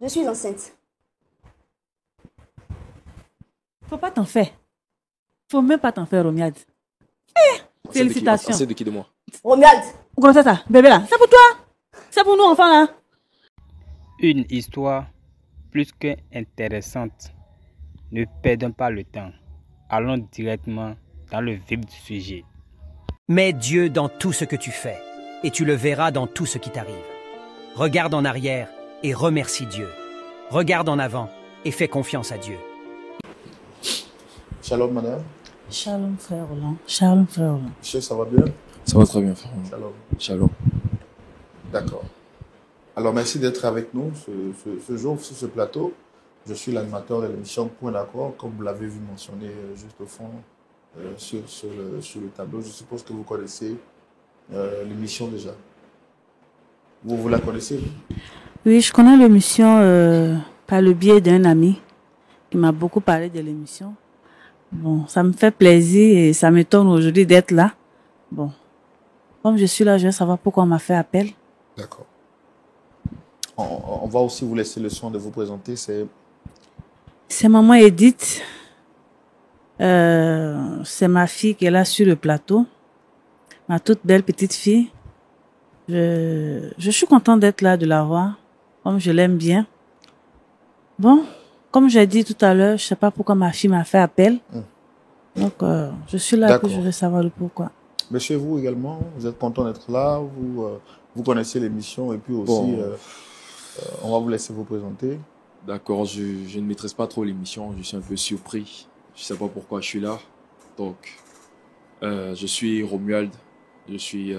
Je suis enceinte. Faut pas t'en faire. Faut même pas t'en faire, Romiade. Félicitations. C'est de qui de moi? Romuald. Comment ça, bébé là? C'est pour toi? C'est pour nous, enfants là? Une histoire plus qu'intéressante. Ne perdons pas le temps. Allons directement dans le vif du sujet. Mets Dieu dans tout ce que tu fais, et tu le verras dans tout ce qui t'arrive. Regarde en arrière et remercie Dieu. Regarde en avant et fais confiance à Dieu. Shalom, madame. Shalom, frère Roland. Shalom, frère Roland. Monsieur, ça va bien? Ça va très bien, frère. Shalom. Shalom. D'accord. Alors, merci d'être avec nous ce jour sur ce plateau. Je suis l'animateur de l'émission Point d'accord, comme vous l'avez vu mentionner juste au fond sur le tableau. Je suppose que vous connaissez l'émission déjà. Vous la connaissez? Oui, je connais l'émission par le biais d'un ami qui m'a beaucoup parlé de l'émission. Bon, ça me fait plaisir et ça m'étonne aujourd'hui d'être là. Bon, comme je suis là, je veux savoir pourquoi on m'a fait appel. D'accord. On va aussi vous laisser le soin de vous présenter. C'est maman Edith. C'est ma fille qui est là sur le plateau. Ma toute belle petite fille. Je suis contente d'être là, de la voir. Comme je l'aime bien. Bon, comme j'ai dit tout à l'heure, je ne sais pas pourquoi ma fille m'a fait appel. Donc, je suis là et je veux savoir le pourquoi. Monsieur, vous également, vous êtes content d'être là. Vous connaissez l'émission et puis aussi, on va vous laisser vous présenter. D'accord, je ne maîtrise pas trop l'émission. Je suis un peu surpris. Je ne sais pas pourquoi je suis là. Donc, je suis Romuald. Je suis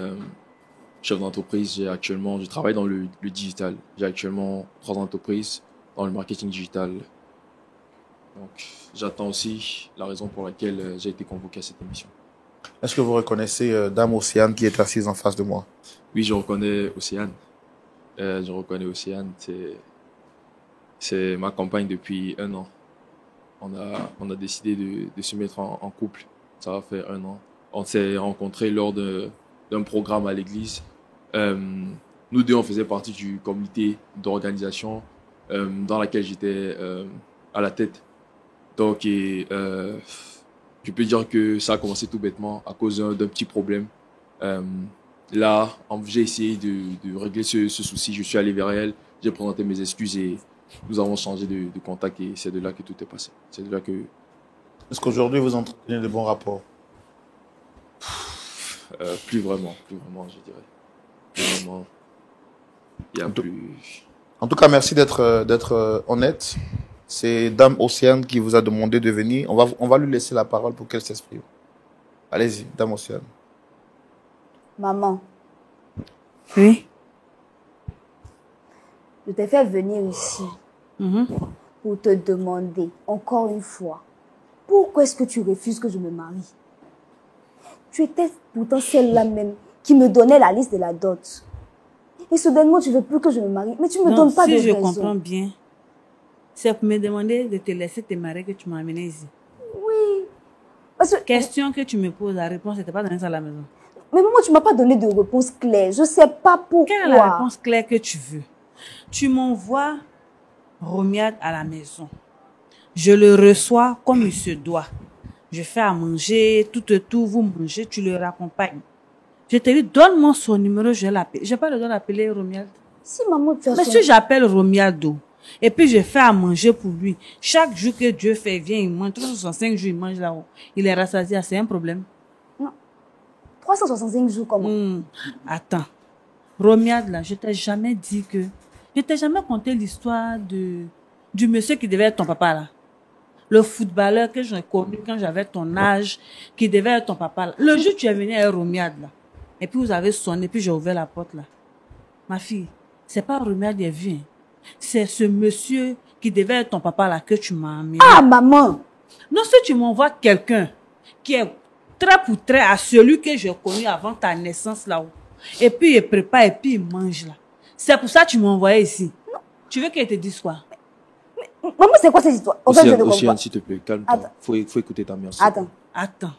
chef d'entreprise. Je travaille dans le digital. J'ai actuellement 3 entreprises dans le marketing digital. Donc, j'attends aussi la raison pour laquelle j'ai été convoqué à cette émission. Est-ce que vous reconnaissez Dame Océane qui est assise en face de moi? Oui, je reconnais Océane. Je reconnais Océane. C'est ma compagne depuis 1 an. On a décidé de se mettre en couple. Ça va faire 1 an. On s'est rencontrés lors d'un programme à l'église. Nous deux, on faisait partie du comité d'organisation dans laquelle j'étais à la tête. Donc, je peux dire que ça a commencé tout bêtement à cause d'un petit problème. Là, j'ai essayé de régler ce souci. Je suis allé vers elle, j'ai présenté mes excuses et nous avons changé de contact et c'est de là que tout est passé. C'est de là que... Est-ce qu'aujourd'hui vous entretenez de bons rapports? Plus vraiment, je dirais. Plus vraiment, il y a plus... En tout cas, merci d'être honnête. C'est Dame Océane qui vous a demandé de venir. On va lui laisser la parole pour qu'elle s'exprime. Allez-y, Dame Océane. Maman. Oui. Je t'ai fait venir ici pour te demander, encore une fois, pourquoi est-ce que tu refuses que je me marie? Tu étais pourtant celle-là même qui me donnait la liste de la dot. Et soudainement, tu ne veux plus que je me marie. Mais tu ne me donnes pas de raison. Si je comprends bien, c'est pour me demander de te laisser te marier que tu m'as amené ici. Oui. Parce que... Question que tu me poses, la réponse n'était pas donnée ça à la maison. Mais maman, tu ne m'as pas donné de réponse claire. Je ne sais pas pourquoi. Quelle est la réponse claire que tu veux? Tu m'envoies Romiade à la maison. Je le reçois comme il se doit. Je fais à manger, tout, vous mangez, tu le raccompagnes. Je te dis, donne-moi son numéro, je vais l'appeler. Je n'ai pas le droit d'appeler Romiade. Si maman, tu as mais si j'appelle Romiado, et puis je fais à manger pour lui, chaque jour que Dieu fait, il vient, il mange, 365 jours, il mange là-haut. Il est rassasié, c'est un problème. Non. 365 jours, comment? Attends. Romiade, là, je t'ai jamais dit que... Je t'ai jamais conté l'histoire du monsieur qui devait être ton papa, là. Le footballeur que j'ai connu quand j'avais ton âge, qui devait être ton papa, là. Le jour où tu es venu à Romiade, là, et puis vous avez sonné, puis j'ai ouvert la porte, là. Ma fille, c'est pas Romiade qui est vu, hein. C'est ce monsieur qui devait être ton papa, là, que tu m'as amené. Ah, maman! Non, si tu m'envoies quelqu'un qui est trait pour trait à celui que j'ai connu avant ta naissance, là-haut, et puis il prépare, et puis il mange, là. C'est pour ça que tu m'as envoyé ici. Non. Tu veux qu'elle te dise quoi? Maman, c'est quoi cette histoire? Océane, s'il te plaît, calme-toi. Faut écouter ta mère. Attends.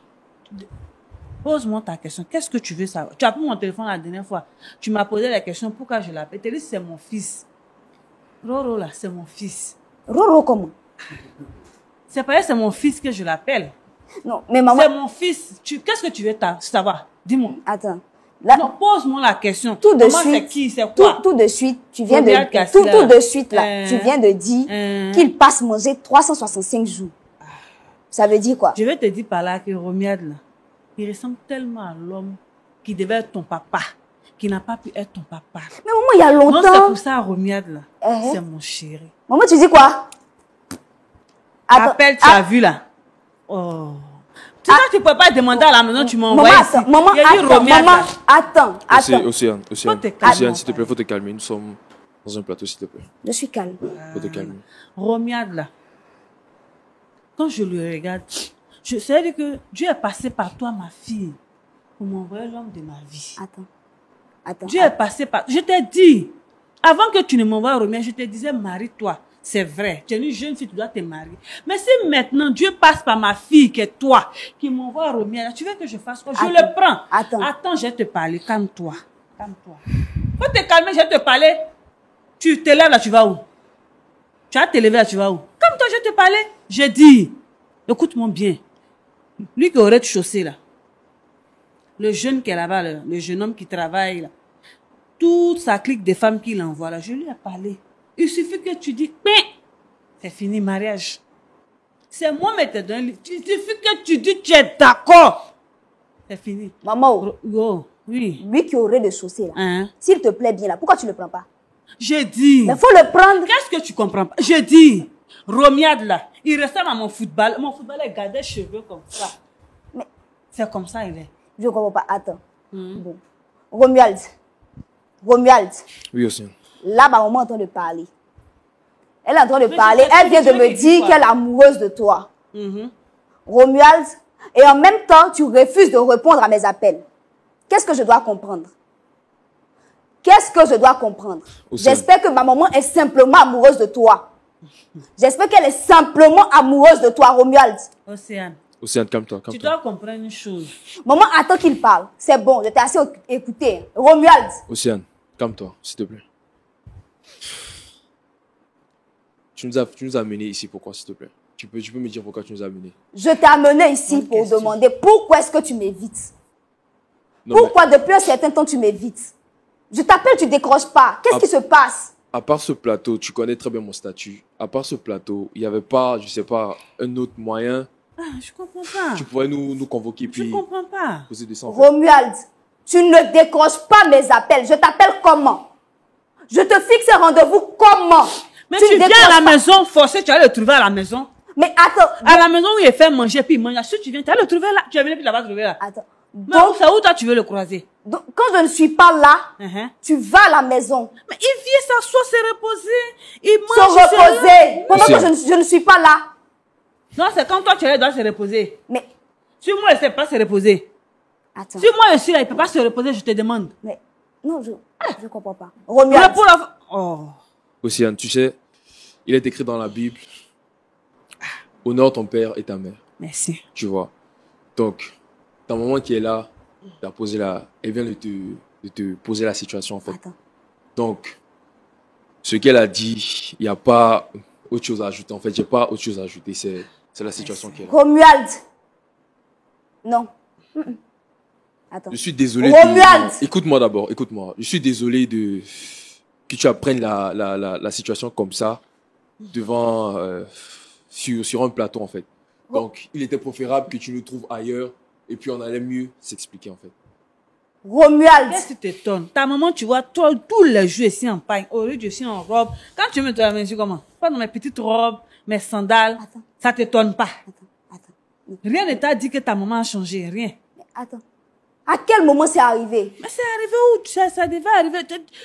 Pose-moi ta question. Qu'est-ce que tu veux savoir? Tu as pris mon téléphone la dernière fois. Tu m'as posé la question pourquoi je l'appelle. Tu dis c'est mon fils. Roro, là, c'est mon fils. Roro comment? C'est pas c'est mon fils que je l'appelle. Non, mais maman... C'est mon fils. Qu'est-ce que tu veux savoir? Dis-moi. Attends. Là, non, pose-moi la question. Tout de Maman, suite. C'est qui? C'est quoi? Tout de suite, tu viens Romuald de... Castilla. Tout de suite, là, tu viens de dire qu'il passe manger 365 jours. Ça veut dire quoi? Je vais te dire par là que Romuald, là, il ressemble tellement à l'homme qui devait être ton papa, qui n'a pas pu être ton papa. Mais maman, il y a longtemps... Non, c'est pour ça, Romuald, là, c'est mon chéri. Maman, tu dis quoi? Attends, appelle, tu as vu, là. Oh... Tu ne peux pas demander à la maison, tu m'envoies ici. Maman, attends. Océane, s'il te plaît, faut te calmer. Nous sommes dans un plateau, s'il te plaît. Je suis calme. Faut te calmer. Romuald, là, quand je le regarde, je sais que Dieu est passé par toi, ma fille, pour m'envoyer l'homme de ma vie. Attends. Dieu est passé par... Je t'ai dit, avant que tu ne m'envoies Romuald, je te disais, marie-toi. C'est vrai, tu es une jeune fille, tu dois te marier. Mais si maintenant Dieu passe par ma fille, qui est toi, qui m'envoie Romuald, tu veux que je fasse quoi? Je le prends. Attends, je vais te parler. Calme-toi. Faut te calmer, je vais te parler. Tu te lèves là, tu vas où? Tu vas te lever là, tu vas où? Calme-toi, je vais te parler. J'ai dit, écoute-moi bien. Lui qui aurait chaussé là, le jeune qui est là-bas, le jeune homme qui travaille là, toute sa clique de femmes qu'il envoie là, je lui ai parlé. Il suffit que tu dis, mais c'est fini, mariage. C'est moi qui te donne. Il suffit que tu dis, tu es d'accord. C'est fini. Maman, oui. Lui qui aurait de chaussées là, s'il te plaît bien là, pourquoi tu ne le prends pas? J'ai dit. Il faut le prendre. Qu'est-ce que tu comprends pas? J'ai dit, Romuald là, il ressemble à mon football. Mon football est gardé cheveux comme ça. Mais c'est comme ça, il est. Je ne comprends pas. Attends. Bon. Romuald. Oui, Océane. Là, ma maman est en train de parler. Elle est en train de parler. Elle vient de me dire qu'elle est amoureuse de toi. Romuald. Et en même temps, tu refuses de répondre à mes appels. Qu'est-ce que je dois comprendre? J'espère que ma maman est simplement amoureuse de toi. J'espère qu'elle est simplement amoureuse de toi, Romuald. Océane, calme-toi. Tu dois comprendre une chose. Maman attend qu'il parle. C'est bon, je t'ai assez écouté. Romuald. Océane, calme-toi, s'il te plaît. Tu nous as amenés ici, pourquoi, s'il te plaît? Tu peux me dire pourquoi tu nous as amenés? Je t'ai amené ici pour demander pourquoi est-ce que tu m'évites? Pourquoi depuis un certain temps tu m'évites? Je t'appelle, tu décroches pas. Qu'est-ce qui se passe? À part ce plateau, tu connais très bien mon statut. À part ce plateau, il n'y avait pas, je sais pas, un autre moyen. Ah, je comprends pas. Tu pourrais nous convoquer puis... Je comprends pas. Poser des sons, Romuald, tu ne décroches pas mes appels. Je t'appelle comment? Je te fixe un rendez-vous comment? Mais tu viens à la maison forcé, tu vas le trouver à la maison. Mais attends. À la maison où il fait manger, puis il mange. Si tu viens, tu vas le trouver là. Tu vas venir, puis là-bas trouver là. Attends. Mais c'est où toi tu veux le croiser? Donc, quand je ne suis pas là, tu vas à la maison. Mais il vient s'asseoir, se reposer. Il Se mange. reposer. Pendant que je ne suis pas là. Non, c'est quand toi tu dois se reposer. Mais. Si moi je ne sais pas se reposer. Attends. Si moi je suis là, il ne peut pas se reposer, je te demande. Mais. Non, je ne comprends pas. Romuald. Océane, tu sais, il est écrit dans la Bible, honore ton père et ta mère. Merci. Tu vois. Donc, ta maman qui est là, elle vient de te poser la situation en fait. Attends. Donc, ce qu'elle a dit, il n'y a pas autre chose à ajouter. En fait, j'ai pas autre chose à ajouter. C'est la situation qui est là. Romuald. Non. Attends. Je suis désolé. Romuald. Écoute-moi d'abord, écoute-moi. Je suis désolé que tu apprennes la situation comme ça devant sur un plateau en fait. Donc, il était préférable que tu nous trouves ailleurs et puis on allait mieux s'expliquer en fait. Romuald. Qu'est-ce qui t'étonne? Ta maman, tu vois, toi, tous les jours ici en pagne, au lieu de ici en robe. Quand tu me donnes la maison, comment? Pas dans mes petites robes, mes sandales. Attends. Ça t'étonne pas. Attends. Rien ne t'a dit que ta maman a changé, rien. Mais attends. À quel moment c'est arrivé? Mais c'est arrivé où? Ça devait arriver.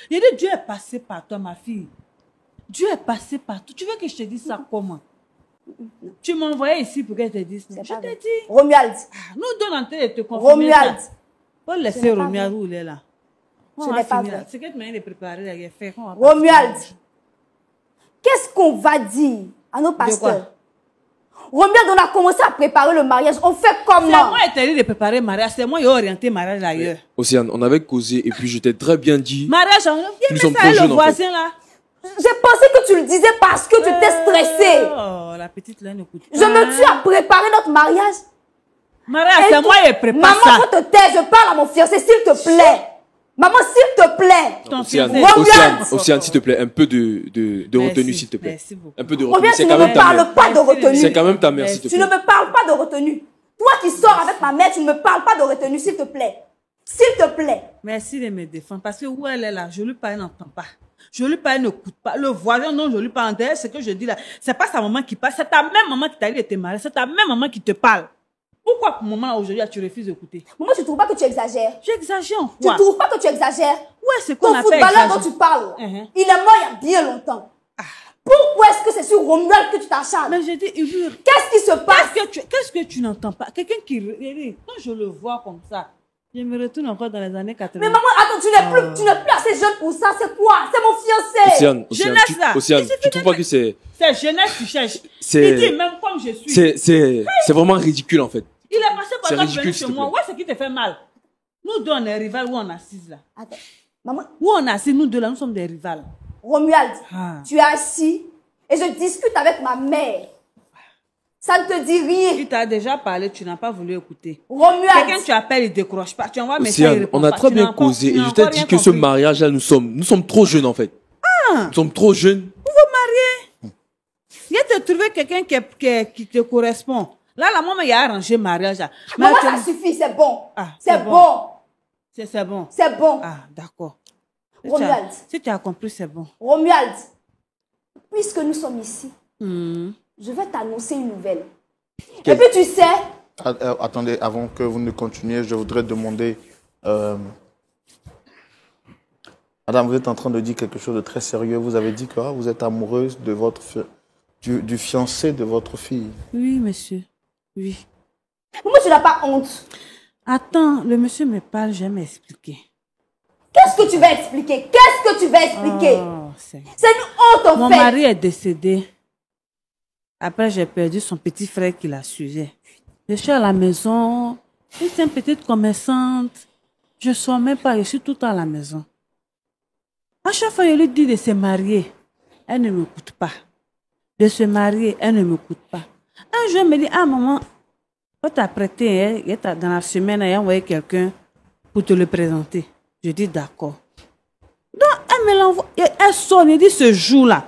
Il dit, Dieu est passé par toi, ma fille. Dieu est passé par toi. Tu veux que je te dise ça comment? Tu m'as envoyé ici pour que je te dise ça. Je t'ai dit. Romuald. Nous donnons en train de te confirmer. Romuald. Faut laisser Romuald où il est là. Ce n'est pas vrai. C'est que tu m'as préparé là, il est fait. Romuald. Qu'est-ce qu'on va dire à nos pasteurs? Romuald, on a commencé à préparer le mariage. On fait comment? C'est moi qui t'ai dit de préparer le mariage. C'est moi qui ai orienté le mariage ailleurs. Océane, on avait causé et puis je t'ai très bien dit. Mariage, viens ça le voisin là. J'ai pensé que tu le disais parce que tu étais stressée. Oh, la petite là n'écoute pas. Je me tue à préparer notre mariage. Maria, c'est moi qui prépare Maman, ça. faut te taire, je parle à mon fiancé, s'il te plaît. Maman, s'il te plaît. Ton Océane, fiancé. Océane, s'il te plaît, un peu de retenue, s'il te plaît. Merci beaucoup. Un peu de Ou bien retenue. tu C'est ne quand même me ta mère. parles pas de retenue. C'est quand même ta mère, s'il te Tu ne plaît. me parles pas de retenue. Toi qui sors avec ma mère, tu ne me parles pas de retenue, s'il te plaît. S'il te plaît. Merci de me défendre. Parce que où elle est là, je lui parle, elle n'entend pas. Je lui parle, elle n'écoute pas. Le voisin, non, je lui parle. Derrière, ce que je dis là, c'est pas sa maman qui parle, c'est ta même maman qui t'a dit de te marier, c'est ta même maman qui te parle. Pourquoi, pour le moment, aujourd'hui, tu refuses d'écouter? Maman, tu ne trouves pas que tu exagères? J'exagère en Tu quoi? ne trouves pas que tu exagères? Ouais, c'est Ton qu'on appelle footballeur dont exagérer. tu parles, Uh-huh. il est mort il y a bien longtemps. Pourquoi est-ce que c'est sur Romuald que tu t'acharnes? Mais je dis, Ulur, Qu'est-ce qui se passe? qu'est-ce que tu n'entends pas? Quelqu'un qui... Quand je le vois comme ça, je me retourne encore dans les années 80. Mais maman, attends, tu n'es plus assez jeune pour ça. C'est quoi? C'est mon fiancé. Océane, Jeunesse, là. Océane, Il suffit tu trouves pas que c'est... C'est jeunesse que tu cherches. C'est- Il dit même comme je suis. C'est vraiment ridicule, en fait. Il est passé par C'est là, ridicule, venu s'il chez te moi. plaît. Où est-ce qui te fait mal? Nous deux, on est rivales, où on assise là. Attends, maman, Où on assise, nous deux là, nous sommes des rivales. Romuald, Ah. tu es assis et je discute avec ma mère. Ça ne te dit rien. Il t'a déjà parlé, tu n'as pas voulu écouter. Romuald, Quelqu'un tu appelles, il décroche pas. Tu envoies un message, il Océane, répond on a pas. très Tu bien n'as encore- causé tu et n'as je t'ai encore dit rien que ce compris. mariage-là, nous sommes trop jeunes, en fait. Nous sommes trop jeunes. Il a trouvé quelqu'un qui te correspond. Là, la maman, il a arrangé le mariage. Là. Mais maman, tu- ça suffit, c'est bon. Ah, c'est c'est bon. C'est bon. C'est bon. Ah, d'accord. Si Romuald. si tu as compris, c'est bon. Romuald, puisque nous sommes ici, Hmm. je vais t'annoncer une nouvelle. Quelle- Et puis tu sais, Attendez, avant que vous ne continuiez, je voudrais demander... Madame, vous êtes en train de dire quelque chose de très sérieux. Vous avez dit que vous êtes amoureuse de votre du fiancé de votre fille. Oui, monsieur. Oui. moi tu n'as pas honte. Attends, le monsieur me parle, je vais m'expliquer. Qu'est-ce que tu vas expliquer? Qu'est-ce que tu vas expliquer? Oh, Seigneur. C'est une honte en Mon fait. mari est décédé. Après, j'ai perdu son petit frère qui la suivait. Je suis à la maison. Elle est une petite commerçante. Je ne sors même pas. Je suis tout le temps à la maison. À chaque fois, je lui dis de se marier. Elle ne m'écoute pas. De se marier, elle ne m'écoute pas. Un jour, elle me dit, ah maman, on t'a prêté, hein, dans la semaine, elle a envoyé quelqu'un pour te le présenter. Je dis d'accord. Donc, elle me l'envoie. Elle sonne, elle dit ce jour-là.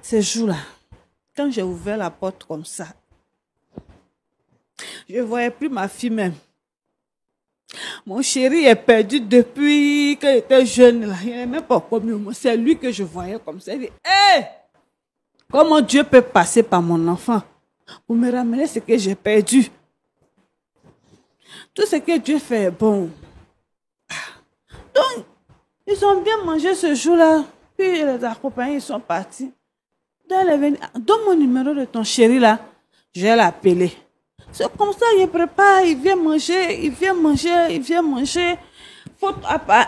Ce jour-là, quand j'ai ouvert la porte comme ça, je ne voyais plus ma fille même. Mon chéri est perdu depuis qu'il était jeune. Là. Il n'est même pas comme moi. C'est lui que je voyais comme ça. Il dit, hé! Comment Dieu peut passer par mon enfant pour me ramener ce que j'ai perdu? Tout ce que Dieu fait est bon. Donc, ils ont bien mangé ce jour-là. Puis les accompagnés, ils sont partis. Donc, elle est venue. Donne mon numéro de ton chéri là. Je vais l'appeler. C'est comme ça, il prépare, il vient manger.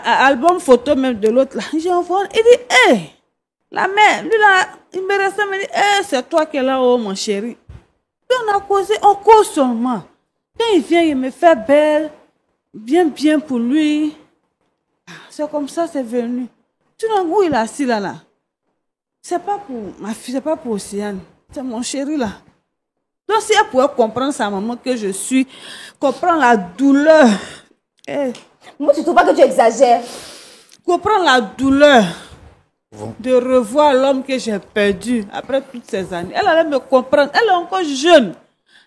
Album photo même de l'autre là. J'envoie, il dit, hé, la mère, lui là, il me reste, il me dit, hé, c'est toi qui es là-haut, mon chéri. Puis on a causé, on cause seulement. Quand il vient, il me fait belle, bien pour lui. C'est comme ça, c'est venu. Tu vois où il est assis là. C'est pas pour ma fille, c'est pas pour Océane. C'est mon chéri là. Donc si elle pouvait comprendre sa maman que je suis, comprendre la douleur. Moi, tu ne trouves pas que tu exagères? Comprendre la douleur de revoir l'homme que j'ai perdu après toutes ces années. Elle allait me comprendre. Elle est encore jeune.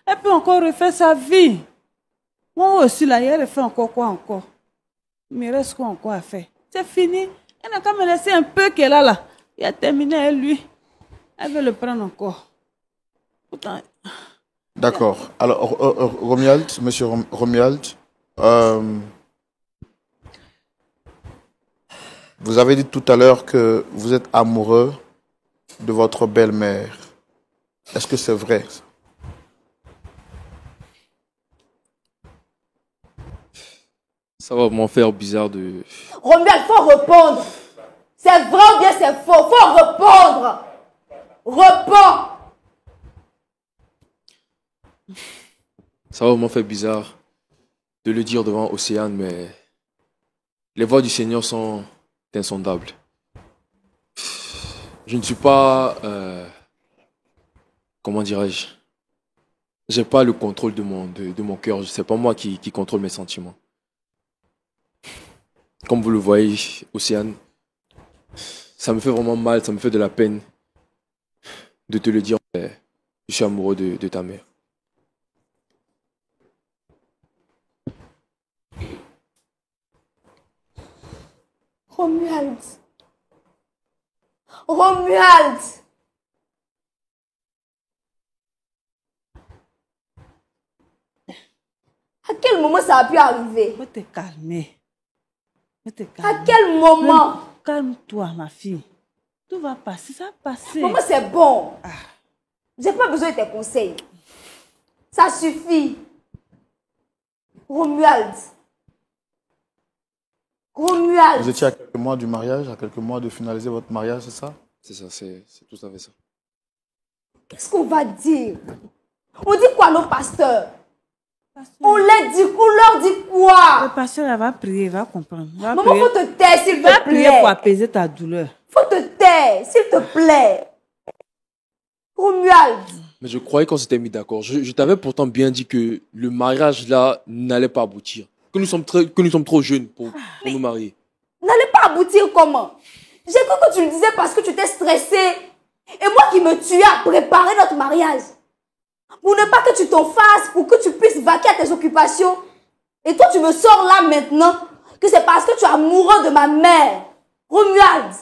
Elle peut encore refaire sa vie. Moi aussi, là, elle refait encore quoi encore? Il me reste quoi encore à faire? C'est fini. Elle n'a qu'à me laisser un peu qu'elle a là. Il a terminé avec lui. Elle veut le prendre encore. Pourtant... D'accord. Alors, Romuald, monsieur Romuald, vous avez dit tout à l'heure que vous êtes amoureux de votre belle-mère. Est-ce que c'est vrai? Ça va m'en faire bizarre de... Romuald, il faut répondre. C'est vrai ou bien c'est faux? Il faut répondre. Réponds. Ça va m'en faire bizarre de le dire devant Océane, mais Les voies du Seigneur sont insondables. Je ne suis pas... comment dirais-je? J'ai pas le contrôle de mon cœur. C'est pas moi qui contrôle mes sentiments. Comme vous le voyez, Océane, ça me fait vraiment mal, ça me fait de la peine de te le dire. Je suis amoureux de ta mère. Romuald. Romuald. À quel moment ça a pu arriver? Faut te calmer. Faut te calmer. À quel moment? Calme-toi, ma fille. Tout va passer, ça va passer. Maman, c'est bon. J'ai pas besoin de tes conseils. Ça suffit. Romuald. Romuald. Vous étiez à quelques mois du mariage, à quelques mois de finaliser votre mariage, c'est ça? C'est ça, c'est tout à fait ça. Qu'est-ce qu'on va dire? On dit quoi, nos pasteurs? On leur dit quoi? Le pasteur, elle va prier, il va comprendre. Maman, faut te taire, s'il te plaît. Va prier pour apaiser ta douleur. Faut te taire, s'il te plaît. Romuald. Mais je croyais qu'on s'était mis d'accord. Je t'avais pourtant bien dit que le mariage là n'allait pas aboutir. Que nous sommes trop jeunes pour nous marier. N'allait pas aboutir comment? J'ai cru que tu le disais parce que tu étais stressé. Et moi qui me tuais à préparer notre mariage. Pour ne pas que tu t'en fasses, pour que tu puisses vaquer à tes occupations. Et toi, tu me sors là maintenant que c'est parce que tu es amoureux de ma mère. Romuald.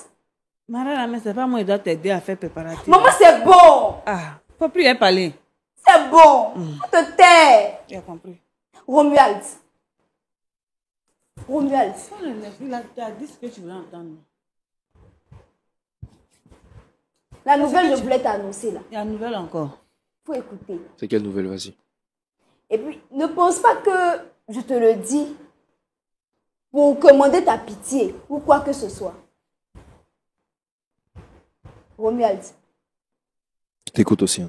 Marie, mais c'est pas moi qui dois t'aider à faire préparatif. Maman, c'est bon. Ah, faut plus y parler. C'est bon. Faut te taire. J'ai compris. Romuald. Romuald. Il a dit ce que tu voulais entendre. La nouvelle, je voulais t'annoncer là. Il y a une nouvelle encore. Faut écouter. C'est quelle nouvelle, vas-y? Et puis, ne pense pas que je te le dis pour commander ta pitié ou quoi que ce soit. Romuald. Je t'écoute aussi.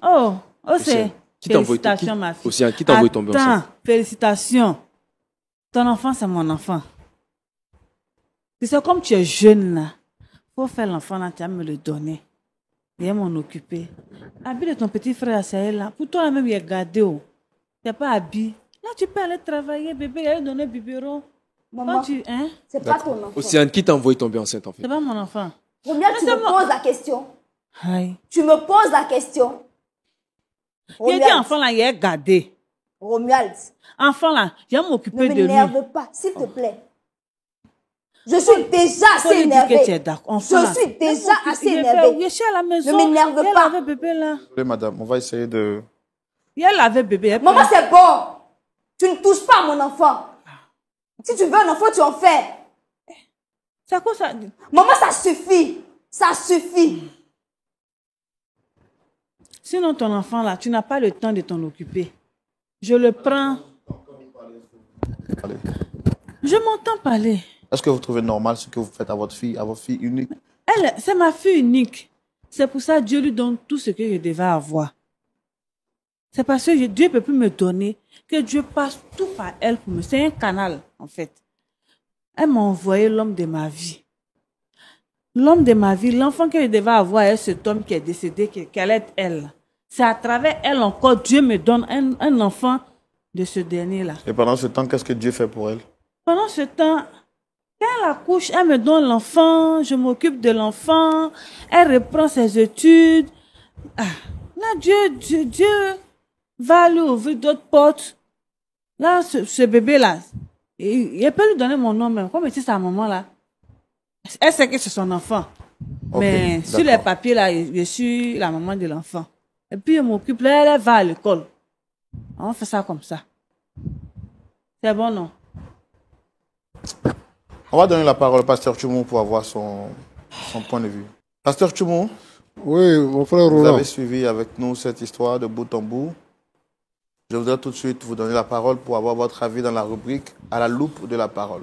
Oh, c'est. Félicitations, ma fille. Océane, qui t'a envoyé tomber enceinte? Félicitations. Ton enfant, c'est mon enfant. C'est comme tu es jeune là. Faut faire l'enfant là, tu vas me le donner. Viens m'en occuper. Habille de ton petit frère, c'est là. Pour toi même, il est gardé. Tu n'es pas habillé. Là, tu peux aller travailler, bébé, aller donner biberon. Maman, hein? C'est pas ton enfant. Océane, qui t'a envoyé tomber enceinte en fait? C'est pas mon enfant. Romuald, tu me poses la question. Aïe. Tu me poses la question. Il dit enfant là, il est gardé. Romuald. Enfant là, je vais m'occuper de lui. Ne m'énerve pas, s'il te plaît. Je suis déjà assez énervée. Je suis déjà assez énervée. Je suis à la maison. Ne m'énerve pas. Il y a lavé bébé là. Oui, madame, on va essayer de... Il y a lavé bébé. Maman, c'est bon. Tu ne touches pas à mon enfant. Si tu veux un enfant, tu en fais. C'est quoi ça? Maman, ça suffit. Ça suffit. Sinon, ton enfant là, tu n'as pas le temps de t'en occuper. Je le prends. Je m'entends parler. Est-ce que vous trouvez normal ce que vous faites à votre fille unique? Elle, c'est ma fille unique. C'est pour ça que Dieu lui donne tout ce que je devais avoir. C'est parce que Dieu ne peut plus me donner que Dieu passe tout par elle pour me. C'est un canal, en fait. Elle m'a envoyé l'homme de ma vie. L'homme de ma vie, l'enfant que je devais avoir est cet homme qui est décédé, qu'elle est elle. C'est à travers elle encore, Dieu me donne un enfant de ce dernier-là. Et pendant ce temps, qu'est-ce que Dieu fait pour elle? Pendant ce temps, quand elle accouche, elle me donne l'enfant, je m'occupe de l'enfant, elle reprend ses études. Ah, là, Dieu va lui ouvrir d'autres portes. Là, ce bébé-là, il peut lui donner mon nom même, comme c'est sa maman là. Elle sait que c'est son enfant. Okay, mais sur les papiers là, je suis la maman de l'enfant. Et puis je m'occupe, là, elle va à l'école. On fait ça comme ça. C'est bon, non? On va donner la parole au pasteur Tchoumou pour avoir son point de vue. Pasteur Tchoumou, oui, mon frère Roland. Vous avez suivi avec nous cette histoire de bout en bout. Je voudrais tout de suite vous donner la parole pour avoir votre avis dans la rubrique « À la loupe de la parole ».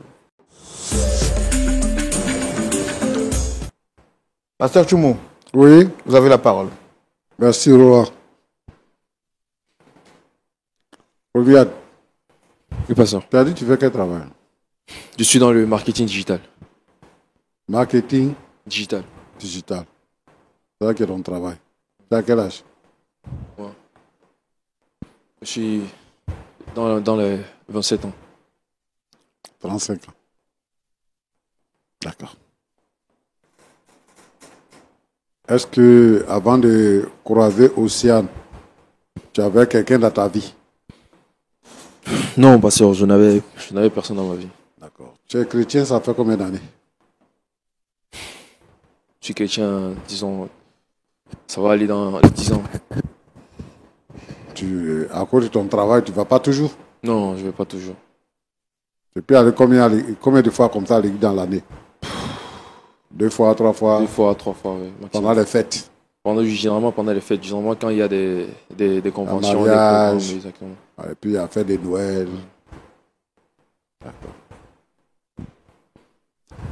Pasteur Tchoumou, oui, vous avez la parole. Merci Roland. Regarde, Oui, pasteur. tu as dit que tu fais quel travail? Je suis dans le marketing digital. Marketing Digital. digital. C'est ça qui est ton travail. Tu as quel âge? Je suis dans les 27 ans. 35 ans. D'accord. Est-ce que avant de croiser Océane, tu avais quelqu'un dans ta vie? Non, pasteur, je n'avais personne dans ma vie. D'accord. Tu es chrétien, ça fait combien d'années? Je suis chrétien, disons, ça va aller dans les 10 ans. À cause de ton travail, tu ne vas pas toujours? Non, je ne vais pas toujours. Tu peux aller combien de fois comme ça à l'église dans l'année? 2 fois, 3 fois? 2 fois, 3 fois, oui. Pendant les fêtes? Généralement pendant les fêtes, généralement quand il y a des conventions, des mariages, des programmes, exactement. Et puis à faire des Noëls. D'accord.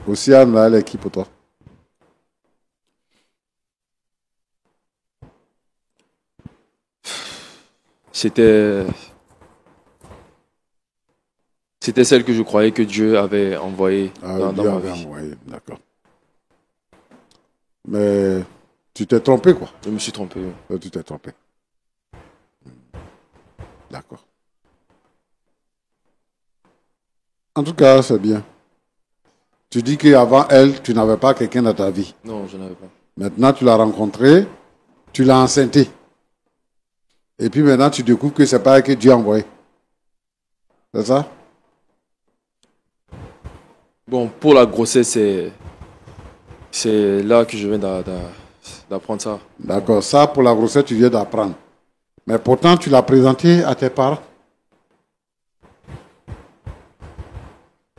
Océane, là, elle est qui pour toi? C'était celle que je croyais que Dieu avait envoyée dans Dieu ma avait vie. envoyé, d'accord. Mais tu t'es trompé, quoi. Je me suis trompé. Oui. Tu t'es trompé. D'accord. En tout cas, c'est bien. Tu dis qu'avant elle, tu n'avais pas quelqu'un dans ta vie. Non, je n'avais pas. Maintenant, tu l'as rencontré, tu l'as enceinté. Et puis maintenant, tu découvres que ce n'est pas elle que Dieu a envoyé. C'est ça? Bon, pour la grossesse, c'est là que je viens d'apprendre ça. D'accord. Ça, pour la grossesse, tu viens d'apprendre. Mais pourtant, tu l'as présenté à tes parents.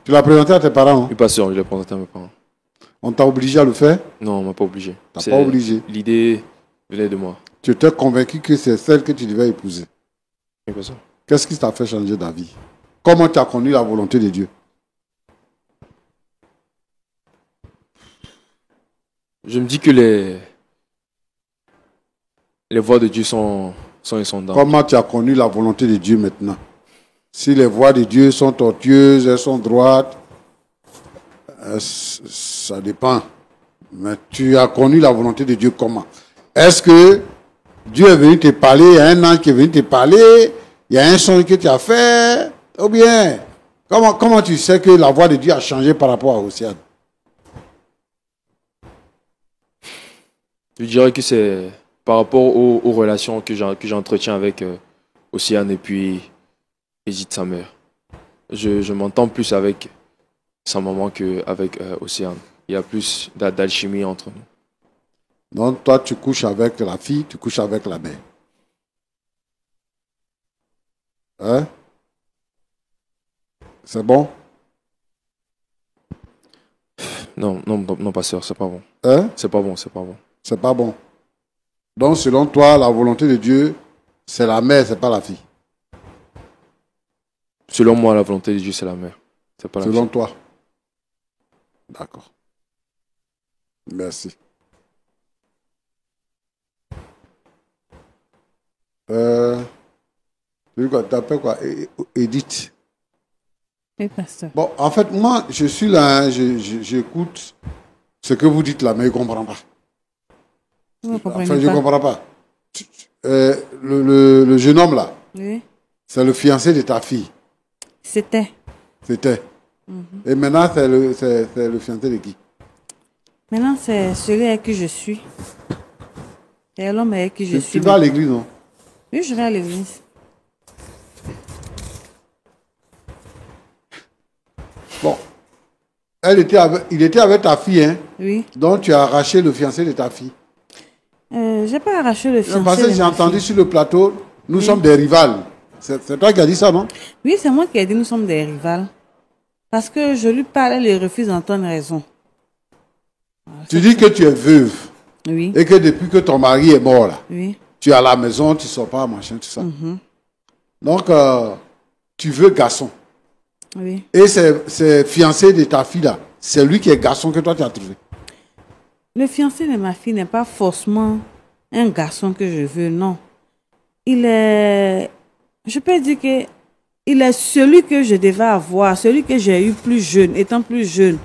Tu l'as présenté à tes parents, hein? Oui, pas sûr, je l'ai présenté à mes parents. On t'a obligé à le faire? Non, on ne m'a pas obligé. T'as pas obligé? L'idée venait de moi. Tu étais convaincu que c'est celle que tu devais épouser. Oui, pas sûr. Qu'est-ce qui t'a fait changer d'avis? Comment tu as connu la volonté de Dieu? Je me dis que les voies de Dieu sont insondables. Comment tu as connu la volonté de Dieu maintenant? Si les voies de Dieu sont tortueuses, elles sont droites, ça dépend. Mais tu as connu la volonté de Dieu comment? Est-ce que Dieu est venu te parler, il y a un ange qui est venu te parler, il y a un son que tu as fait, ou bien, comment tu sais que la voix de Dieu a changé par rapport à Océane? Je dirais que c'est par rapport aux relations que j'entretiens avec Océane et puis Edith, sa mère. Je m'entends plus avec sa maman qu'avec Océane. Il y a plus d'alchimie entre nous. Donc toi, tu couches avec la fille, tu couches avec la mère. Hein? C'est bon? Non, pasteur, c'est pas bon. Hein? C'est pas bon, c'est pas bon. C'est pas bon. Donc selon toi, la volonté de Dieu, c'est la mère, c'est pas la fille. Selon moi, la volonté de Dieu, c'est la mère. C'est pas la Selon fille. toi. D'accord. Merci. Tu t'appelles quoi? Edith. Oui, pasteur. Bon, en fait, moi, je suis là, hein, j'écoute ce que vous dites là, mais je ne comprends pas. Vous ne comprenez Enfin, je ne pas. comprends pas. Le jeune homme là, Oui. c'est le fiancé de ta fille. C'était. C'était. Et maintenant, c'est le fiancé de qui? Maintenant, c'est celui avec qui je suis. C'est l'homme avec qui je suis. Tu vas à l'église, non? Oui, je vais à l'église. Bon. Il était avec ta fille, hein? Oui. Donc, tu as arraché le fiancé de ta fille. J'ai pas arraché le fiancé. Parce que de j'ai ma entendu fille. sur le plateau, nous sommes des rivales. C'est toi qui as dit ça, non? Oui, c'est moi qui ai dit nous sommes des rivales. Parce que je lui parle, elle refuse d'entendre raison. Tu dis que tu es veuve. Oui. Et que depuis que ton mari est mort, là, Oui. tu es à la maison, tu ne sors pas, machin, tout ça. Donc, tu veux garçon. Oui. Et c'est fiancé de ta fille, là, c'est lui qui est garçon que toi, tu as trouvé. Le fiancé de ma fille n'est pas forcément un garçon que je veux, non. Il est... Je peux dire que il est celui que je devais avoir, celui que j'ai eu plus jeune, étant plus jeune,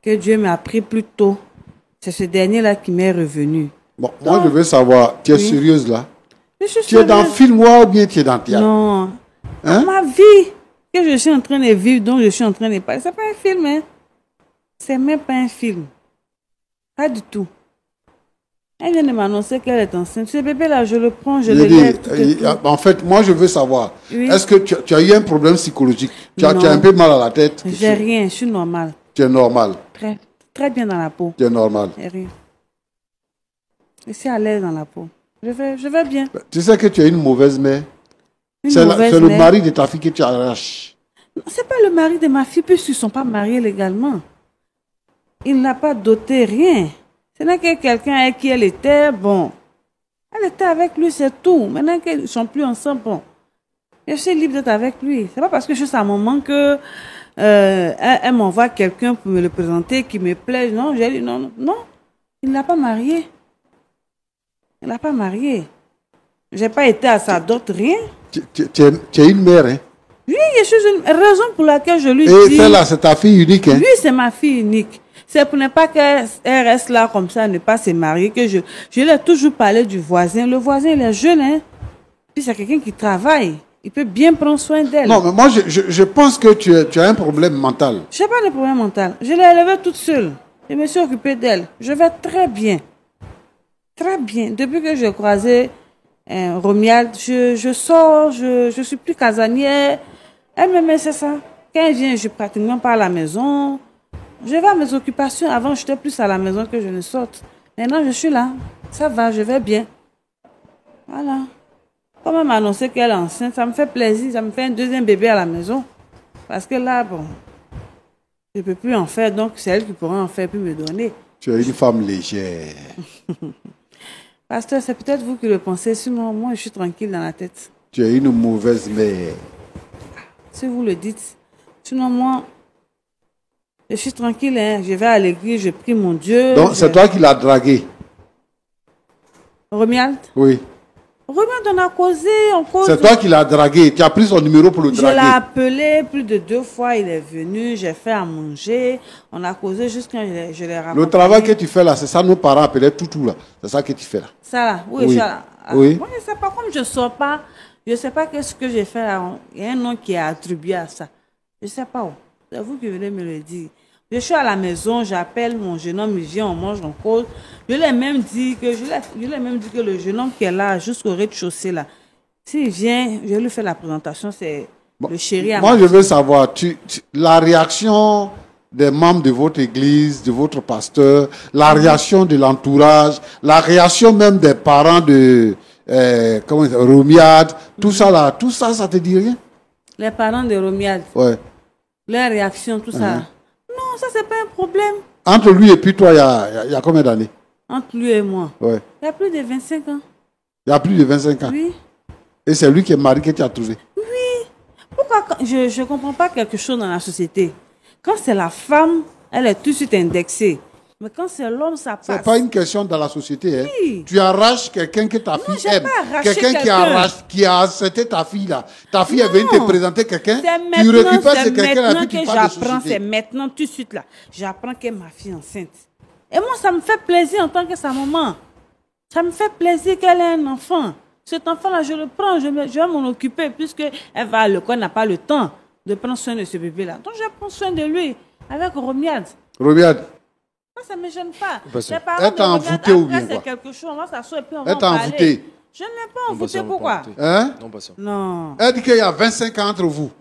que Dieu m'a pris plus tôt. C'est ce dernier-là qui m'est revenu. Bon, moi, je veux savoir, tu es sérieuse là? Je suis Tu es dans sérieuse. film ou bien tu es dans théâtre? Non. Hein? Ma vie que je suis en train de vivre, dont je suis en train de parler, c'est pas un film, hein. C'est même pas un film. Pas du tout. Elle vient de m'annoncer qu'elle est enceinte. Ce bébé-là, je le prends, je le lève. Tout et tout. En fait, moi, je veux savoir, Oui. est-ce que tu as eu un problème psychologique? Tu as Non. un peu mal à la tête? J'ai rien, je suis normale. Tu es normal. Très, très bien dans la peau. Tu es normal. J'ai rien. Je suis à l'aise dans la peau. Je vais bien. Tu sais que tu as une mauvaise mère. Une C'est mauvaise le mère. mari de ta fille que tu arraches. C'est pas le mari de ma fille, puisqu'ils ne sont pas mariés légalement. Il n'a pas doté rien. Ce n'est que quelqu'un avec qui elle était, bon. Elle était avec lui, c'est tout. Maintenant qu'ils ne sont plus ensemble, bon. Je suis libre d'être avec lui. C'est pas parce que je suis sa maman que elle m'envoie quelqu'un pour me le présenter, qui me plaît. Non, j'ai dit non, non, non. Il ne l'a pas marié. Il ne l'a pas marié. Je n'ai pas été à sa dot, rien. Tu es une mère, hein? Oui, je suis une raison pour laquelle je lui Et dis... celle-là, c'est ta fille unique, hein? Oui, c'est ma fille unique. C'est pour ne pas qu'elle reste là comme ça, ne pas se marier, que je lui ai toujours parlé du voisin. Le voisin, il est jeune, hein. Puis c'est quelqu'un qui travaille. Il peut bien prendre soin d'elle. Non, mais moi, je pense que tu as un problème mental. Je n'ai pas de problème mental. Je l'ai élevée toute seule. Je me suis occupée d'elle. Je vais très bien. Très bien. Depuis que j'ai croisé Romiald, je sors, je suis plus casanière. Elle me met, c'est ça. Quand elle vient, je suis pratiquement pas à la maison. Je vais à mes occupations. Avant, j'étais plus à la maison que je ne sorte. Maintenant, je suis là. Ça va, je vais bien. Voilà. Comme elle m'a annoncé qu'elle est enceinte, ça me fait plaisir. Ça me fait un deuxième bébé à la maison. Parce que là, bon, je ne peux plus en faire. Donc, c'est elle qui pourra en faire puis me donner. Tu es une femme légère. Pasteur, c'est peut-être vous qui le pensez. Sinon, moi, je suis tranquille dans la tête. Tu es une mauvaise mère. Si vous le dites. Sinon, moi, je suis tranquille. Hein. Je vais à l'église, je prie mon Dieu. Donc, c'est toi qui l'as dragué? Romiald? Oui. Romiald, on a causé, on cause. C'est toi qui l'as dragué. Tu as pris son numéro pour le Je l'ai draguer. appelé plus de 2 fois, il est venu, j'ai fait à manger, on a causé jusqu'à je l'ai raconté. Le travail que tu fais là, c'est ça nos parents appelaient toutou là. C'est ça que tu fais là. Ça là, oui. Oui. Ça, Oui. Moi, je ne sais pas, comme je ne sors pas, je ne sais pas qu'est-ce que j'ai fait là. Il y a un nom qui est attribué à ça. Je ne sais pas où. C'est vous qui venez me le dire. Je suis à la maison, j'appelle mon jeune homme, il vient, on mange, on cause. Je lui ai même dit que le jeune homme qui est là, jusqu'au rez-de-chaussée là, s'il vient, je lui fais la présentation, c'est le chéri à Moi, ma je fille. veux savoir, la réaction des membres de votre église, de votre pasteur, la réaction de l'entourage, la réaction même des parents de Romiald, tout ça là, tout ça, ça te dit rien? Les parents de Romiald, Ouais. leur réaction, tout ça. Non, ça, c'est pas un problème. Entre lui et puis toi, il y a combien d'années? Entre lui et moi. Ouais. Il y a plus de 25 ans. Il y a plus de 25 ans. Oui. Et c'est lui qui est marié que tu as trouvé. Pourquoi je ne comprends pas quelque chose dans la société. Quand c'est la femme, elle est tout de suite indexée. Mais quand c'est l'homme, ça passe. C'est pas une question dans la société. Hein. Oui. Tu arraches quelqu'un que ta fille j'ai aime. pas arraché Quelqu'un qui a accepté ta fille là. Ta fille est venue te présenter quelqu'un. C'est Tu maintenant, récupères ce c'est quelqu'un là maintenant puis tu que parles de j'apprends, c'est société. maintenant tout de suite là. J'apprends que ma fille est enceinte. Et moi, ça me fait plaisir en tant que sa maman. Ça me fait plaisir qu'elle ait un enfant. Cet enfant-là, je le prends, je vais m'en occuper puisque elle va à l'école, elle n'a pas le temps de prendre soin de ce bébé-là. Donc, je prends soin de lui avec Romiald. Romiald, Ça ne me gêne pas. Parce que- Les parents Elle t'a de Romiald, envoûté ou après, bien c'est quoi? quelque chose, on va s'asseoir et puis on va elle en t'a parler. envoûté. Je ne l'ai pas Non, envoûté, pas ça, pourquoi? pas envoûté. Hein? Non, pas ça. Non. Elle dit qu'il y a 25 ans entre vous.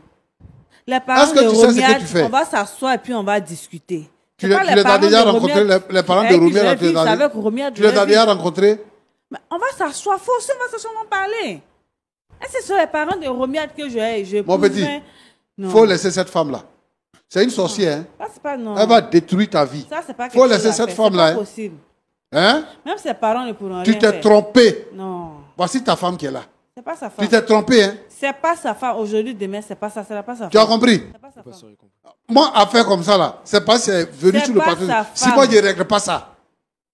Les parents Est-ce que de tu sais ce que Romiald, tu fais? on va s'asseoir et puis on va discuter. Tu C'est pas les as parents déjà de rencontrés, Romiald les parents de avec qui Romiald, je tu les vis, as- c'est avec Romiald, Tu les je as vis. déjà rencontrés? Mais on va s'asseoir, faut aussi, on va s'asseoir, on va parler. Et c'est sur les parents de Romiald que je Mon petit, non. faut laisser cette femme-là. C'est une sorcière. Hein? Ça, c'est pas, non. Elle va détruire ta vie. Ça, c'est pas Faut quelque laisser chose à cette faire, femme-là, c'est hein. pas possible. Hein? Même ses parents ne pourront Tu rien t'es faire. trompé. Non, Voici ta femme qui est là. c'est pas sa Tu femme. t'es trompé. Hein? C'est pas sa femme. Aujourd'hui, demain, c'est pas ça, c'est pas sa femme. Tu as compris? C'est pas sa Pas femme. ça, j'ai compris. Moi, à faire comme ça, là, c'est pas si c'est venu C'est sur le pas plateau. sa Si femme. moi, je ne règle pas ça.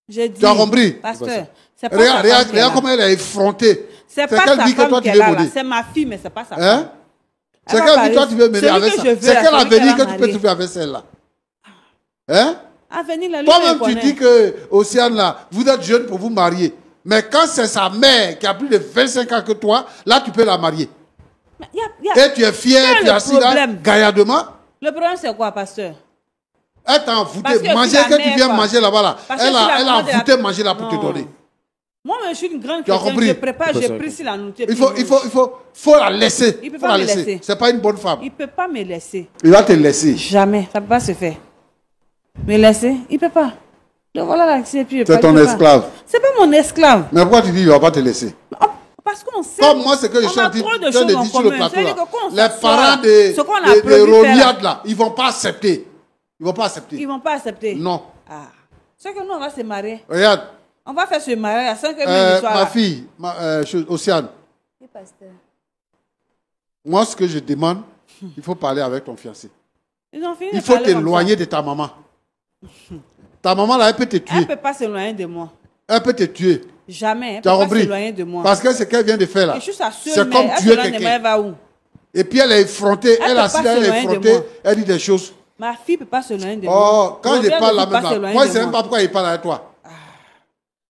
J'ai dit. Tu as compris? Pasteur, c'est pas Regarde, sa regarde, femme qui est regarde là. comment elle est effrontée. C'est pas quelle sa vie que femme toi, qui tu est veux là, là. donner? C'est ma fille, mais c'est pas sa Hein? femme. C'est va quelle parler. vie toi tu veux mener Celui avec que ça? je veux, C'est là, quel celui qu'elle avenir a que tu peux marié. trouver avec celle-là? Hein? Avenir, là, lui, Toi-même, je tu connais. dis que, Océane, là, vous êtes jeune pour vous marier. Mais quand c'est sa mère qui a plus de 25 ans que toi, là, tu peux la marier. Mais y a- Et tu es fier, Quel tu est es le assis là, problème? gaillardement. Le problème, c'est quoi, pasteur? Elle t'a Parce envoûté. que Manger si la que tu mère, viens quoi. manger là-bas, là. Parce que Elle si la a maman de la- envoûté manger là pour te Non. donner. Moi, je suis une grande Tu as chrétienne, compris? je prépare, C'est pas j'ai ça, pris quoi. si la nourriture. Faut la laisser. Il peut Faut pas la me laisser. C'est pas une bonne femme. Il ne peut pas me laisser. Il va te laisser. Jamais. Ça ne peut pas se faire. Me laisser, il ne peut pas. Donc voilà là, c'est puis. C'est ton esclave. C'est pas mon esclave. Mais pourquoi tu dis qu'il ne va pas te laisser? Oh, parce qu'on sait. Comme moi, c'est que je on suis a en train trop de de choses dire en sur le commun. plateau. C'est-à-dire Là. que quand on Les s'assoit, parents de ce qu'on a prévu faire, Roniade, là, ils ne vont pas accepter. Ils ne vont pas accepter. Ils ne vont pas accepter. Non. Ah. C'est que nous, on va se marier. Regarde, On va faire ce mariage à 5 heures du soir. ma là. fille, Océane, Oui, pasteur. moi, ce que je demande, il faut parler avec ton fiancé. Ils ont fini Il de faut parler comme t'éloigner de ta maman. Ta maman, là, elle peut te ça. Elle ne tuer. peut pas s'éloigner de moi. Elle peut te tuer. Jamais. Elle Tu ne as peut pas compris? s'éloigner de moi. Parce que ce qu'elle vient de faire là, Et je suis sa c'est seule comme mère. Elle tuer s'éloigne de moi, quelqu'un. elle va où? Et puis elle est effrontée, Elle elle peut est assise, pas elle est s'éloigner de effrontée, moi. elle dit des choses. Ma fille ne peut pas s'éloigner de moi. Oh, quand je Robert parle ne là peut pas même là, s'éloigner moi de je ne sais même pas pourquoi il parle avec toi.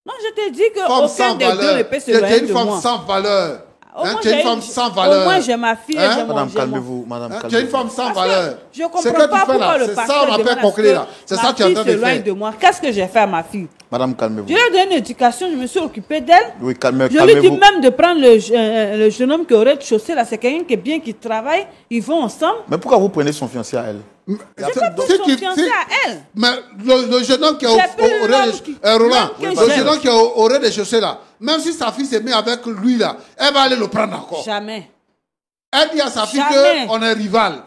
Non, je te dis Femme qu'aucun sans des deux ne valeur. peut Tu s'éloigner es une de femme moi. sans valeur. Au Hein, moins, tu es une j'ai femme sans valeur. Au moins, j'ai ma fille et Hein? j'ai mon Madame, j'ai mon- calmez-vous. Madame, Hein, tu es calmez-vous. une femme sans Parce que valeur. je C'est comprends que tu pas fais pourquoi là. le C'est pasteur ça on appelle demande à conclure ce là. C'est que ça que tu es en ma train fille de s'éloigne faire. de moi. Qu'est-ce que j'ai fait à ma fille? Madame, calmez-vous. Je lui ai donné une éducation, je me suis occupée d'elle. Oui, Je lui ai dit calmez-vous. même de prendre le jeune homme qui aurait chaussé là. C'est quelqu'un qui est bien, qui travaille. Ils vont ensemble. Mais pourquoi vous prenez son fiancé à elle? C'est pas pour Si son tu- fiancé si- à elle. Mais le jeune homme qui est J'ai pris au l'homme qui- Roland, l'homme que le j'aime. jeune homme qui est au rez-de-chaussée là, même si sa fille s'est mise avec lui là, elle va aller le prendre encore. Jamais. Elle dit à sa fille Jamais. qu'on est rival.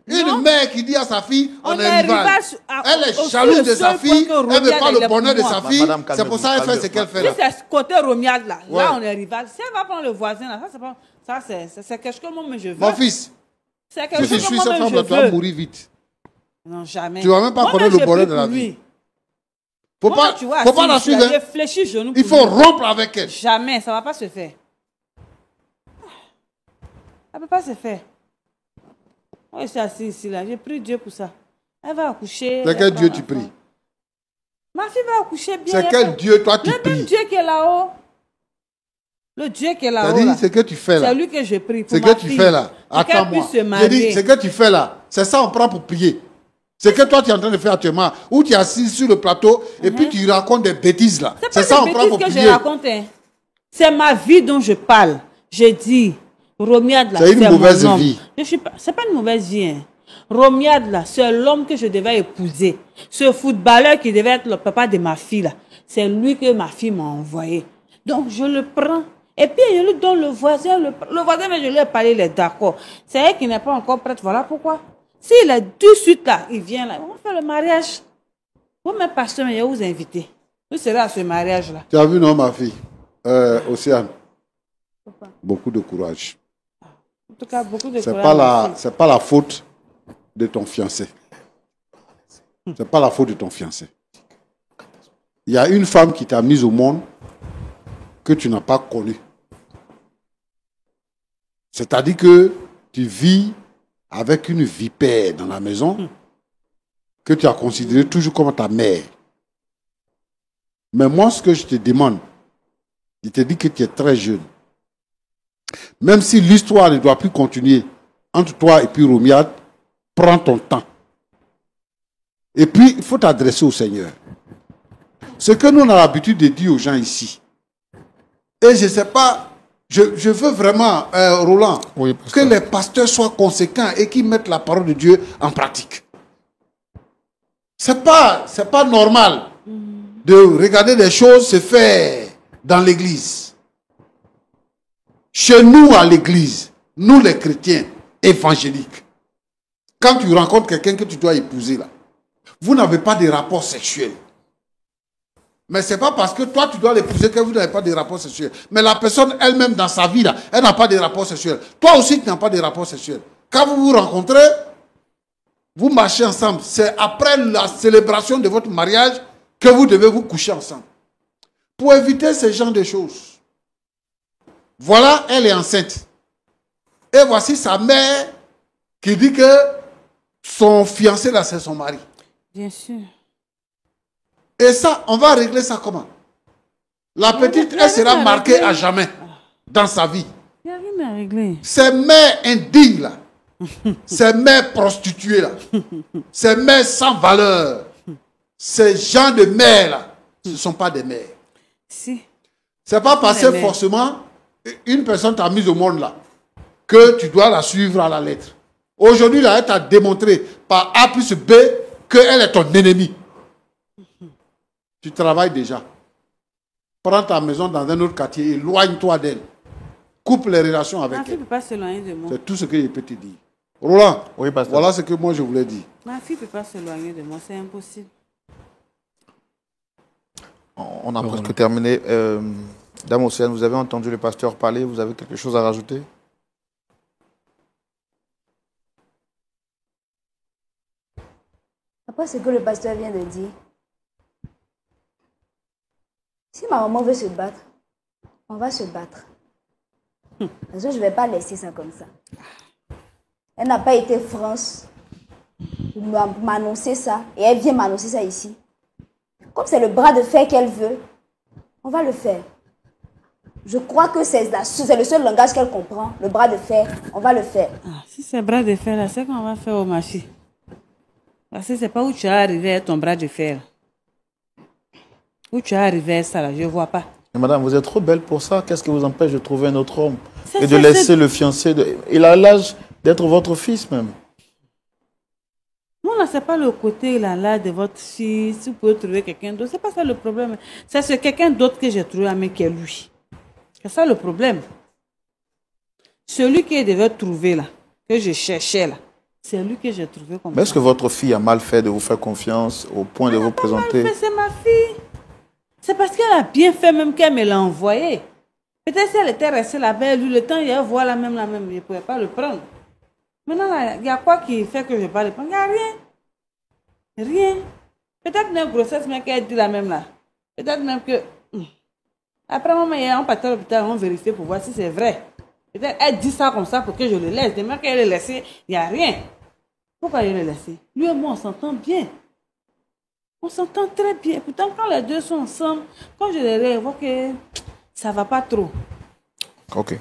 Non. Une mère qui dit à sa fille on est est rival. rival Elle est aussi jalouse le de sa seul fille, point que elle veut Romiade, pas il est le bonheur de pour sa moi. fille. Madame, C'est pour ça qu'elle fait ce qu'elle fait Si là. c'est ce côté Romiade là, Ouais. là on est rival. Si elle va prendre le voisin là, ça c'est pas. Ça c'est quelque chose que moi je veux. Mon fils, C'est si quelque je chose que suis moi cette je femme là, tu vas veux. mourir vite. Non, jamais. Tu vas même pas Moi-même, connaître le j'ai bonheur pris de la pour vie. lui. Faut Moi, pas, tu vois, faut pas si la je suivre. suis Hein. fléchi genou Il pour faut lui. rompre avec elle. Jamais, ça va pas se faire. Ça peut pas se faire. Moi, je suis assis ici là, j'ai pris Dieu pour ça. Elle va accoucher. C'est elle quel prend Dieu l'enfant. tu pries? Ma fille va accoucher bien. C'est elle quel va- Dieu toi tu Le même pries? Dieu qui est là-haut. Le Dieu qui est là-haut. C'est-à-dire, là. ce que tu fais là. C'est lui que je prie pour Ce ma que tu fille. fais là. Pour qu'elle Attends-moi. puisse se J'ai dit, marier. ce que tu fais là, c'est ça on prend pour prier. Ce que toi tu es en train de faire actuellement, où tu es assis sur le plateau et puis tu racontes des bêtises là. C'est C'est ça pas on des prend pour bêtises que je prier. raconte. Hein. C'est ma vie dont je parle. Je dis, Romiade là, C'est une mauvaise mon homme. vie. Je suis pas, c'est pas une mauvaise vie. Hein. Romiade là, c'est l'homme que je devais épouser. Ce footballeur qui devait être le papa de ma fille là, c'est lui que ma fille m'a envoyé. Donc je le prends. Et puis je lui donne le voisin. Le voisin, mais je lui ai parlé, il est d'accord. C'est elle qui n'est pas encore prête. Voilà pourquoi. S'il est tout de suite là, il vient là, on va faire le mariage. Vous, mes pasteurs, je vais vous inviter. Vous serez à ce mariage là. Tu as vu non ma fille? Océane. Beaucoup de courage. En tout cas, beaucoup de C'est courage, pas merci. c'est pas la faute de ton fiancé. C'est pas la faute de ton fiancé. Il y a une femme qui t'a mise au monde que tu n'as pas connue. C'est-à-dire que tu vis avec une vipère dans la maison que tu as considérée toujours comme ta mère. Mais moi, ce que je te demande, je te dis que tu es très jeune. Même si l'histoire ne doit plus continuer entre toi et puis Romiade, prends ton temps. Et puis, il faut t'adresser au Seigneur. Ce que nous on a l'habitude de dire aux gens ici, et je ne sais pas, je veux vraiment, Roland, Oui, que pasteur. les pasteurs soient conséquents et qu'ils mettent la parole de Dieu en pratique. C'est pas normal de regarder des choses se faire dans l'église. Chez nous, à l'église, nous les chrétiens évangéliques, quand tu rencontres quelqu'un que tu dois épouser là, vous n'avez pas de rapport sexuel. Mais ce n'est pas parce que toi tu dois l'épouser que vous n'avez pas de rapport sexuel. Mais la personne elle-même dans sa vie là, elle n'a pas de rapport sexuel. Toi aussi tu n'as pas de rapport sexuel. Quand vous vous rencontrez, vous marchez ensemble. C'est après la célébration de votre mariage que vous devez vous coucher ensemble. Pour éviter ce genre de choses. Voilà, elle est enceinte. Et voici sa mère qui dit que son fiancé là, c'est son mari. Bien sûr. Et ça, on va régler ça comment? La petite, elle sera marquée à jamais dans sa vie. Il n'y a rien à régler. Ces mères indignes là, ces mères prostituées là, ces mères sans valeur, ces gens de mères là, ce ne sont pas des mères. Si. C'est pas parce que forcément une personne t'a mise au monde là que tu dois la suivre à la lettre. Aujourd'hui là, elle t'a démontré par A plus B qu'elle est ton ennemi. Tu travailles déjà. Prends ta maison dans un autre quartier, éloigne-toi d'elle. Coupe les relations avec Ma fille elle. ne peut pas s'éloigner de moi. C'est tout ce que je peux te dire. Roland, Oui, pasteur. voilà ce que moi je voulais dire. Ma fille ne peut pas s'éloigner de moi, c'est impossible. On a presque terminé. Dame Océane, vous avez entendu le pasteur parler, vous avez quelque chose à rajouter? Après ce que le pasteur vient de dire, si ma maman veut se battre, on va se battre. Parce que je ne vais pas laisser ça comme ça. Elle n'a pas été France pour m'annoncer ça. Et elle vient m'annoncer ça ici. Comme c'est le bras de fer qu'elle veut, on va le faire. Je crois que c'est le seul langage qu'elle comprend. Le bras de fer, on va le faire. Ah, si c'est bras de fer, là, c'est qu'on va faire au marché. Parce que c'est pas où tu es arrivé à ton bras de fer. Où tu es arrivé à ça, là, je ne vois pas. Mais madame, vous êtes trop belle pour ça. Qu'est-ce qui vous empêche de trouver un autre homme C'est et de laisser le fiancé? Il a l'âge d'être votre fils même. Non, là, c'est pas le côté là de votre fille. Si vous pouvez trouver quelqu'un d'autre, c'est pas ça le problème. C'est quelqu'un d'autre que j'ai trouvé à moi qui est lui. C'est ça le problème. Celui que je devais trouver là, que je cherchais là, c'est lui que j'ai trouvé comme Mais est-ce que votre fille a mal fait de vous faire confiance au point de vous présenter? C'est ma fille. C'est parce qu'elle a bien fait même qu'elle me l'a envoyé. Peut-être si elle était restée là-bas, lui, le temps, il a voir la même, je ne pouvais pas le prendre. Maintenant, il y a quoi qui fait que je ne vais pas le prendre? Il n'y a rien. Rien. Peut-être une grossesse, mais qu'elle dit la même là. Peut-être même que... Après, maman, on partait à l'hôpital, on vérifie pour voir si c'est vrai. Peut-être elle dit ça comme ça pour que je le laisse. Demain qu'elle le laisse, il n'y a rien. Pourquoi je le laisse? Lui et moi, on s'entend bien. On s'entend très bien. Pourtant, quand les deux sont ensemble, quand je les revois que ça ne va pas trop. Ok.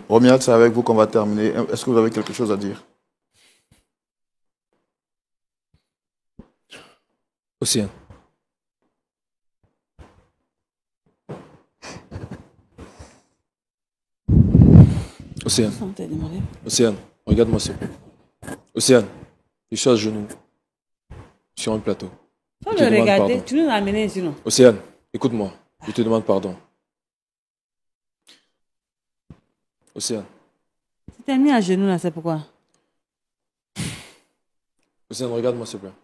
Romuald, c'est avec vous qu'on va terminer. Est-ce que vous avez quelque chose à dire? Océane. Océane. Océane, regarde-moi s'il te plaît. Océane, je suis à genoux. Sur un plateau. Faut le regarder, tu nous as amené ici, non? Océane, écoute-moi, je te demande pardon. Océane. Tu t'es mis à genoux là, c'est pourquoi? Océane, regarde-moi s'il te plaît.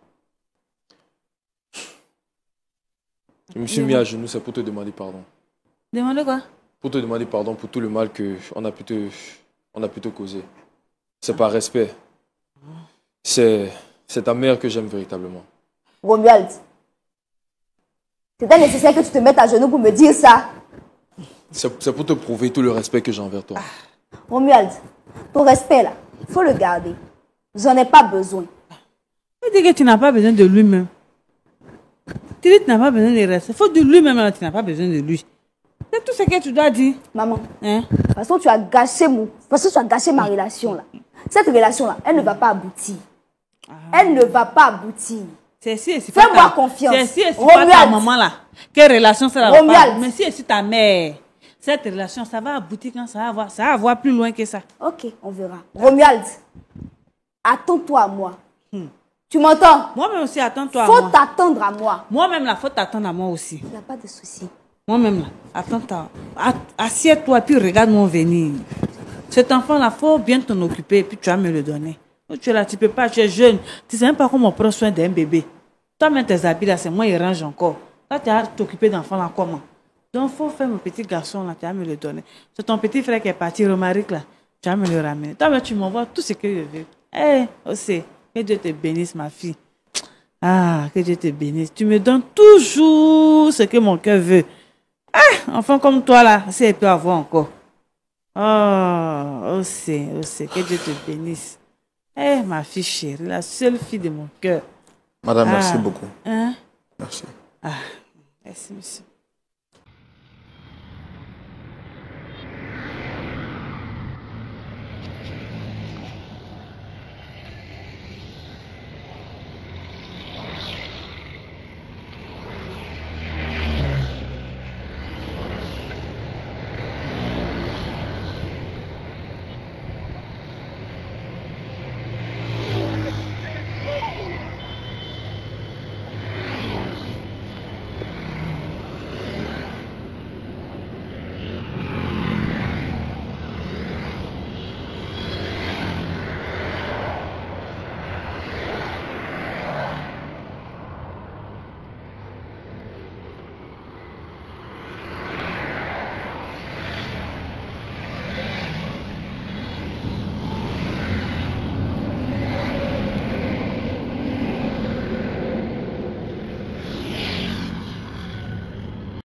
Je me suis mis à genoux, c'est pour te demander pardon. Demander quoi? Pour te demander pardon pour tout le mal qu'on a pu te causer. C'est par respect. C'est ta mère que j'aime véritablement. Romuald, c'était nécessaire que tu te mettes à genoux pour me dire ça. C'est pour te prouver tout le respect que j'ai envers toi. Romuald, ton respect là, il faut le garder. J'en ai pas besoin. Tu dis que tu n'as pas besoin de lui-même. Tu dis que tu n'as pas besoin de respect. Il faut de lui-même, tu n'as pas besoin de lui. C'est tout ce que tu dois dire. Maman, hein? Parce que tu as gâché ma relation là. Cette relation là, elle ne va pas aboutir. Elle ne va pas aboutir. Fais-moi confiance. C'est si c'est pas ta maman là. Quelle relation ça va pas? Mais si c'est ta mère, cette relation, ça va aboutir quand ça va avoir plus loin que ça. Ok, on verra. Romuald, attends-toi à moi. Tu m'entends? Moi-même aussi, attends-toi à moi. Faut t'attendre à moi. Moi-même là, faut t'attendre à moi aussi. Il n'y a pas de souci. Moi-même là, attends-toi. Assieds-toi puis regarde-moi venir. Cet enfant-là, faut bien t'en occuper et puis tu vas me le donner. Tu es là, tu peux pas, tu es jeune. Tu sais même pas comment on prend soin d'un bébé. Toi-même, tes habits là, c'est moi, il range encore. Là, tu vas t'occuper d'enfant là, comment? Donc, il faut faire mon petit garçon là, tu vas me le donner. C'est ton petit frère qui est parti, Romaric là, tu vas me le ramener. Toi-même, tu m'envoies tout ce que je veux. Aussi, que Dieu te bénisse, ma fille. Ah, que Dieu te bénisse. Tu me donnes toujours ce que mon cœur veut. Enfant comme toi là, si elle peut avoir encore. Oh, aussi, que Dieu te bénisse. Eh, ma fille chérie, la seule fille de mon cœur. Madame, merci beaucoup. Hein? Merci. Ah, merci, monsieur.